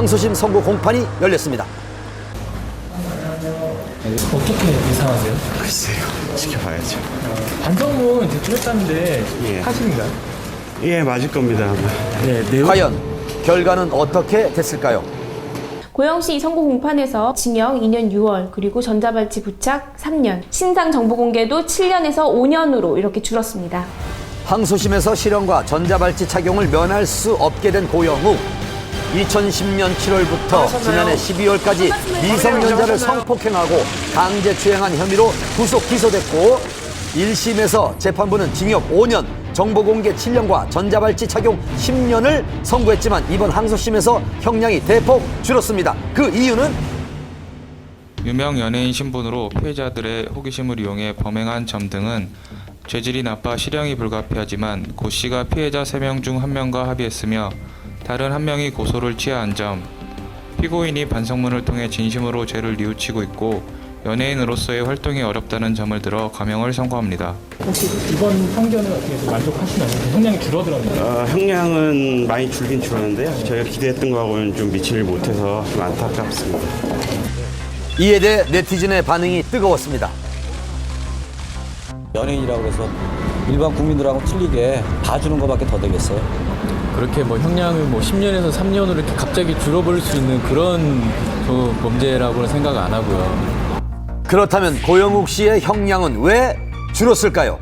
항소심 선고 공판이 열렸습니다. 어떻게 예상하세요? 글쎄요, 지켜봐야죠. 반성문 제출했다는데 예. 사실인가요? 예, 맞을 겁니다, 아마. 네, 내용. 과연 결과는 어떻게 됐을까요? 고영시 선고 공판에서 징역 2년 6월, 그리고 전자발찌 부착 3년, 신상 정보 공개도 7년에서 5년으로 이렇게 줄었습니다. 항소심에서 실형과 전자발찌 착용을 면할 수 없게 된 고영욱. 2010년 7월부터 지난해 12월까지 미성년자를 성폭행하고 강제추행한 혐의로 구속 기소됐고 1심에서 재판부는 징역 5년, 정보공개 7년과 전자발찌 착용 10년을 선고했지만 이번 항소심에서 형량이 대폭 줄었습니다. 그 이유는 유명 연예인 신분으로 피해자들의 호기심을 이용해 범행한 점 등은 죄질이 나빠 실형이 불가피하지만 고 씨가 피해자 3명 중 1명과 합의했으며 다른 1명이 고소를 취하한 점, 피고인이 반성문을 통해 진심으로 죄를 뉘우치고 있고 연예인으로서의 활동이 어렵다는 점을 들어 감형을 선고합니다. 혹시 이번 판결은 어떻게 해서 만족하시나요? 형량이 줄어들었나요? 형량은 많이 줄긴 줄었는데요. 저희가 기대했던 거하고는 좀 미치를 못해서 좀 안타깝습니다. 이에 대해 네티즌의 반응이 뜨거웠습니다. 연예인이라고 해서 일반 국민들하고 틀리게 봐주는 것밖에 더 되겠어요. 그렇게 뭐 형량을 뭐 10년에서 3년으로 이렇게 갑자기 줄어버릴 수 있는 그런 범죄라고는 생각 안 하고요. 그렇다면 고영욱 씨의 형량은 왜 줄었을까요?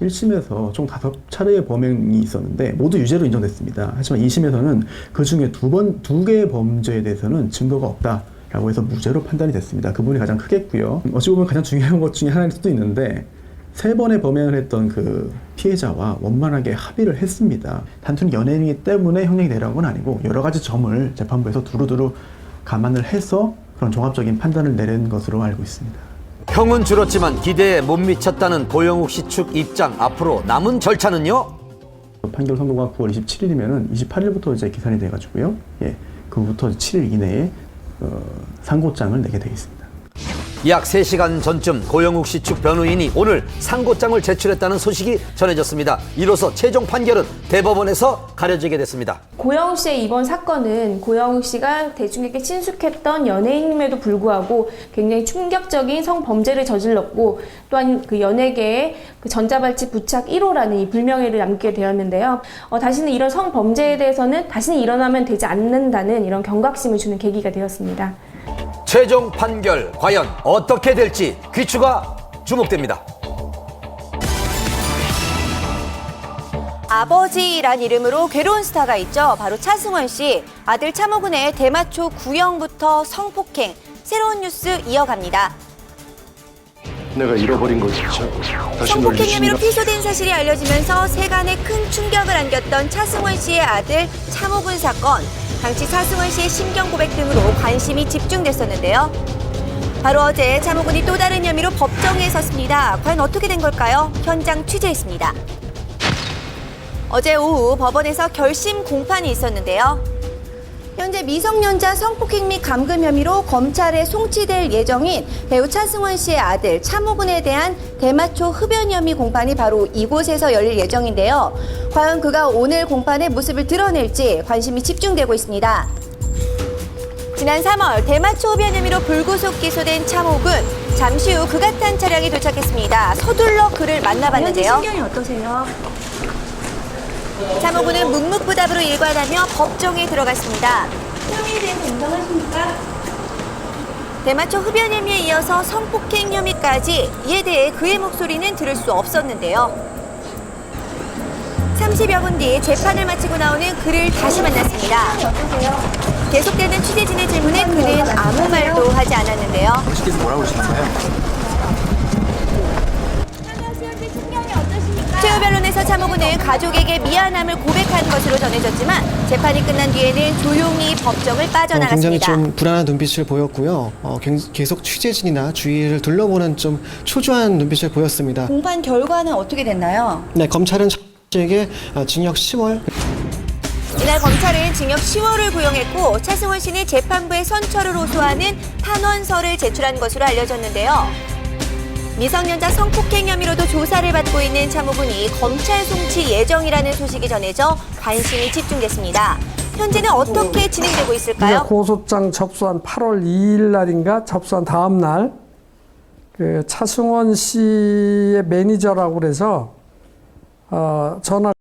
1심에서 총 5차례의 범행이 있었는데 모두 유죄로 인정됐습니다. 하지만 2심에서는 그 중에 두 개의 범죄에 대해서는 증거가 없다라고 해서 무죄로 판단이 됐습니다. 그 부분이 가장 크겠고요. 어찌 보면 가장 중요한 것 중에 하나일 수도 있는데 3번의 범행을 했던 그 피해자와 원만하게 합의를 했습니다. 단순히 연예인이기 때문에 형량이 내려간 건 아니고 여러 가지 점을 재판부에서 두루두루 감안을 해서 그런 종합적인 판단을 내린 것으로 알고 있습니다. 형은 줄었지만 기대에 못 미쳤다는 고영욱 씨 측 입장. 앞으로 남은 절차는요? 판결 선고가 9월 27일이면은 28일부터 이제 기산이 돼가지고요. 예, 그부터 7일 이내에 상고장을 내게 되어 있습니다. 약 3시간 전쯤 고영욱 씨 측 변호인이 오늘 상고장을 제출했다는 소식이 전해졌습니다. 이로써 최종 판결은 대법원에서 가려지게 됐습니다. 고영욱 씨의 이번 사건은 고영욱 씨가 대중에게 친숙했던 연예인임에도 불구하고 굉장히 충격적인 성범죄를 저질렀고 또한 그 연예계에 그 전자발찌 부착 1호라는 이 불명예를 남기게 되었는데요. 다시는 이런 성범죄에 대해서는 다시는 일어나면 되지 않는다는 이런 경각심을 주는 계기가 되었습니다. 최종 판결 과연 어떻게 될지 귀추가 주목됩니다. 아버지란 이름으로 괴로운 스타가 있죠. 바로 차승원 씨. 아들 차모근의 대마초 구형부터 성폭행. 새로운 뉴스 이어갑니다. 내가 잃어버린 거지. 성폭행 혐의로 피소된 사실이 알려지면서 세간에 큰 충격을 안겼던 차승원 씨의 아들 차모근 사건. 당시 차승원 씨의 심경 고백 등으로 관심이 집중됐었는데요. 바로 어제 차모근이 또 다른 혐의로 법정에 섰습니다. 과연 어떻게 된 걸까요? 현장 취재했습니다. 어제 오후 법원에서 결심 공판이 있었는데요. 현재 미성년자 성폭행 및 감금 혐의로 검찰에 송치될 예정인 배우 차승원 씨의 아들 차모근에 대한 대마초 흡연 혐의 공판이 바로 이곳에서 열릴 예정인데요. 과연 그가 오늘 공판의 모습을 드러낼지 관심이 집중되고 있습니다. 지난 3월 대마초 흡연 혐의로 불구속 기소된 차모근. 잠시 후 그가 탄 차량이 도착했습니다. 서둘러 그를 만나봤는데요. 신경이 어떠세요? 차모근은 묵묵부답으로 일관하며 법정에 들어갔습니다. 혐의에 대해서 인정하십니까? 대마초 흡연 혐의에 이어서 성폭행 혐의까지. 이에 대해 그의 목소리는 들을 수 없었는데요. 30여 분 뒤 재판을 마치고 나오는 그를 다시 만났습니다. 계속되는 취재진의 질문에 그는 아무 말도 하지 않았는데요. 당신께서 뭐라고 그러시나요? 최후 변론에서 차모근은 가족에게 미안함을 고백한 것으로 전해졌지만 재판이 끝난 뒤에는 조용히 법정을 빠져나갔습니다. 굉장히 좀 불안한 눈빛을 보였고요. 계속 취재진이나 주위를 둘러보는 좀 초조한 눈빛을 보였습니다. 공판 결과는 어떻게 됐나요? 네, 검찰은 차에게 징역 10월. 이날 검찰은 징역 10월을 구형했고 차승원 씨는 재판부에 선처를 호소하는 탄원서를 제출한 것으로 알려졌는데요. 미성년자 성폭행 혐의로도 조사를 받고 있는 차모근이 검찰 송치 예정이라는 소식이 전해져 관심이 집중됐습니다. 현재는 어떻게 진행되고 있을까요? 고소장 접수한 8월 2일 날인가 접수한 다음 날 그 차승원 씨의 매니저라고 그래서 전화